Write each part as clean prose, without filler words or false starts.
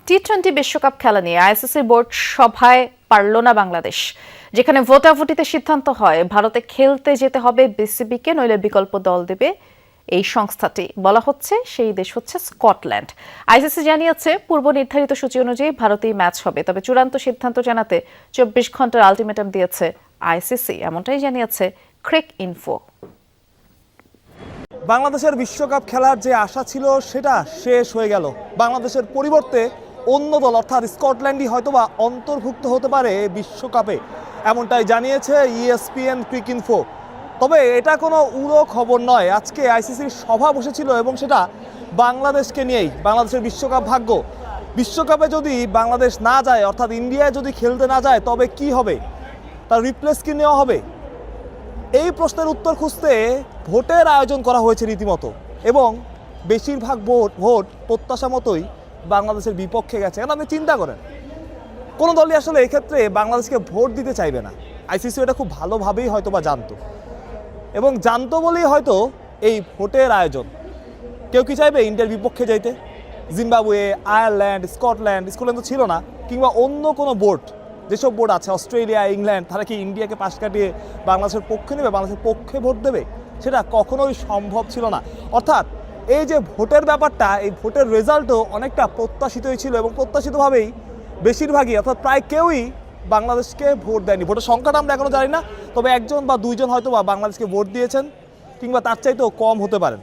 টি-20 বিশ্বকাপ খেলা নিয়ে আইসিসি বোর্ড সভায় পারল না বাংলাদেশ। যেখানে ভোটাভুটিতে সিদ্ধান্ত হয় ভারতে খেলতে যেতে হবে বিসিবিকে, নইলে বিকল্প দল দেবে এই সংস্থাটি। বলা হচ্ছে সেই দেশ হচ্ছে স্কটল্যান্ড। আইসিসি জানিয়েছে পূর্ব নির্ধারিত সূচি অনুযায়ী ভারতেই ম্যাচ হবে, তবে চূড়ান্ত সিদ্ধান্ত জানাতে 24 ঘন্টার আলটিমেটাম দিয়েছে আইসিসি, এমনটাই জানিয়েছে ক্রিক ইনফো। বাংলাদেশের বিশ্বকাপ খেলার যে আশা ছিল সেটা শেষ হয়ে গেল। বাংলাদেশের পরিবর্তে অন্য দল অর্থাৎ স্কটল্যান্ডই হয়তোবা অন্তর্ভুক্ত হতে পারে বিশ্বকাপে, এমনটাই জানিয়েছে ESPN ক্রিক ইনফো। তবে এটা কোনো উড়ো খবর নয়। আজকে আইসিসির সভা বসেছিল এবং সেটা বাংলাদেশকে নিয়েই, বাংলাদেশের বিশ্বকাপ ভাগ্য। বিশ্বকাপে যদি বাংলাদেশ না যায়, অর্থাৎ ইন্ডিয়ায় যদি খেলতে না যায়, তবে কি হবে, তার রিপ্লেস কি নেওয়া হবে? এই প্রশ্নের উত্তর খুঁজতে ভোটের আয়োজন করা হয়েছে রীতিমতো, এবং বেশিরভাগ ভোট প্রত্যাশা মতোই বাংলাদেশের বিপক্ষে গেছে। কারণ আপনি চিন্তা করেন, কোনো দলই আসলে এক্ষেত্রে বাংলাদেশকে ভোট দিতে চাইবে না। আইসিসি এটা খুব ভালোভাবেই হয়তো বা জানতো, এবং জানতো বলেই হয়তো এই ভোটের আয়োজন। কেউ কি চাইবে ইন্ডিয়ার বিপক্ষে যাইতে? জিম্বাবুয়ে, আয়ারল্যান্ড, স্কটল্যান্ড তো ছিল না, কিংবা অন্য কোনো বোর্ড, যেসব বোর্ড আছে অস্ট্রেলিয়া, ইংল্যান্ড, তারা কি ইন্ডিয়াকে পাশ কাটিয়ে বাংলাদেশের পক্ষে নেবে, বাংলাদেশের পক্ষে ভোট দেবে? সেটা কখনোই সম্ভব ছিল না। অর্থাৎ এই যে ভোটের ব্যাপারটা, এই ভোটের রেজাল্টও অনেকটা প্রত্যাশিতই ছিল, এবং প্রত্যাশিতভাবেই বেশিরভাগই অর্থাৎ প্রায় কেউই বাংলাদেশকে ভোট দেয়নি। ভোটের সংখ্যাটা আমরা এখনও জানি না, তবে একজন বা দুইজন হয়তো বা বাংলাদেশকে ভোট দিয়েছেন, কিংবা তার চাইতেও কম হতে পারেন।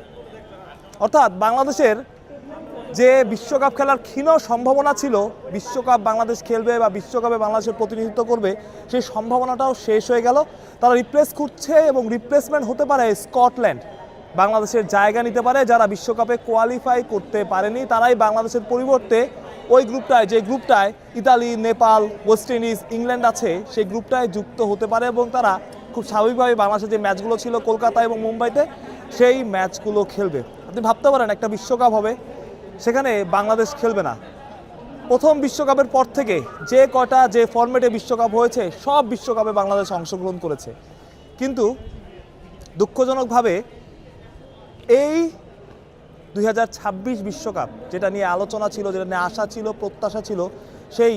অর্থাৎ বাংলাদেশের যে বিশ্বকাপ খেলার ক্ষীণ সম্ভাবনা ছিল, বিশ্বকাপ বাংলাদেশ খেলবে বা বিশ্বকাপে বাংলাদেশের প্রতিনিধিত্ব করবে, সেই সম্ভাবনাটাও শেষ হয়ে গেল। তারা রিপ্লেস করছে, এবং রিপ্লেসমেন্ট হতে পারে স্কটল্যান্ড। বাংলাদেশের জায়গা নিতে পারে যারা বিশ্বকাপে কোয়ালিফাই করতে পারেনি, তারাই বাংলাদেশের পরিবর্তে ওই গ্রুপটায়, যে গ্রুপটায় Italy, Nepal, West Indies, England আছে, সেই গ্রুপটায় যুক্ত হতে পারে, এবং তারা খুব স্বাভাবিকভাবে বাংলাদেশের যে ম্যাচগুলো ছিল কলকাতা এবং মুম্বাইতে, সেই ম্যাচগুলো খেলবে। আপনি ভাবতে পারেন একটা বিশ্বকাপ হবে, সেখানে বাংলাদেশ খেলবে না। প্রথম বিশ্বকাপের পর থেকে যে ফরম্যাটে বিশ্বকাপ হয়েছে, সব বিশ্বকাপে বাংলাদেশ অংশগ্রহণ করেছে। কিন্তু দুঃখজনকভাবে এই 2026 বিশ্বকাপ, যেটা নিয়ে আলোচনা ছিল, যেটা নিয়ে আশা ছিল, প্রত্যাশা ছিল, সেই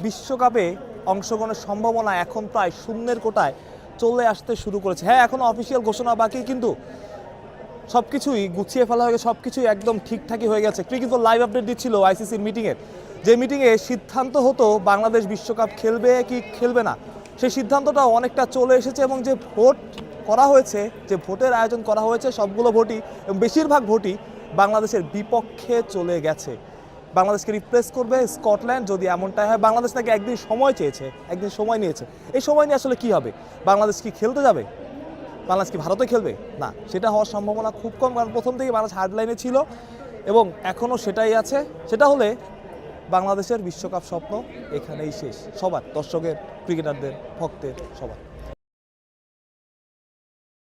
বিশ্বকাপে অংশগ্রহণের সম্ভাবনা এখন প্রায় শূন্যের কোটায় চলে আসতে শুরু করেছে। হ্যাঁ, এখনও অফিসিয়াল ঘোষণা বাকি, কিন্তু সব কিছুই গুছিয়ে ফেলা হয়ে গেছে, সব কিছুই একদম ঠিকঠাকই হয়ে গেছে। ক্রিক ইনফো লাইভ আপডেট দিচ্ছিল আইসিসির মিটিংয়ের, যে মিটিংয়ে সিদ্ধান্ত হতো বাংলাদেশ বিশ্বকাপ খেলবে কি খেলবে না, সেই সিদ্ধান্তটাও অনেকটা চলে এসেছে। এবং যে ভোট করা হয়েছে, যে ভোটের আয়োজন করা হয়েছে, সবগুলো ভোটই এবং বেশিরভাগ ভোটই বাংলাদেশের বিপক্ষে চলে গেছে। বাংলাদেশকে রিপ্লেস করবে স্কটল্যান্ড, যদি এমনটাই হয়। বাংলাদেশ নাকি একদিন সময় চেয়েছে, একদিন সময় নিয়েছে। এই সময় নিয়ে আসলে কি হবে? বাংলাদেশ কি খেলতে যাবে? বাংলাদেশ কি ভারতে খেলবে? না, সেটা হওয়ার সম্ভাবনা খুব কম, কারণ প্রথম থেকেই বাংলাদেশ হার্ডলাইনে ছিল, এবং এখনও সেটাই আছে। সেটা হলে বাংলাদেশের বিশ্বকাপ স্বপ্ন এখানেই শেষ, সবার, দর্শকের, ক্রিকেটারদের, ভক্তের, সবার।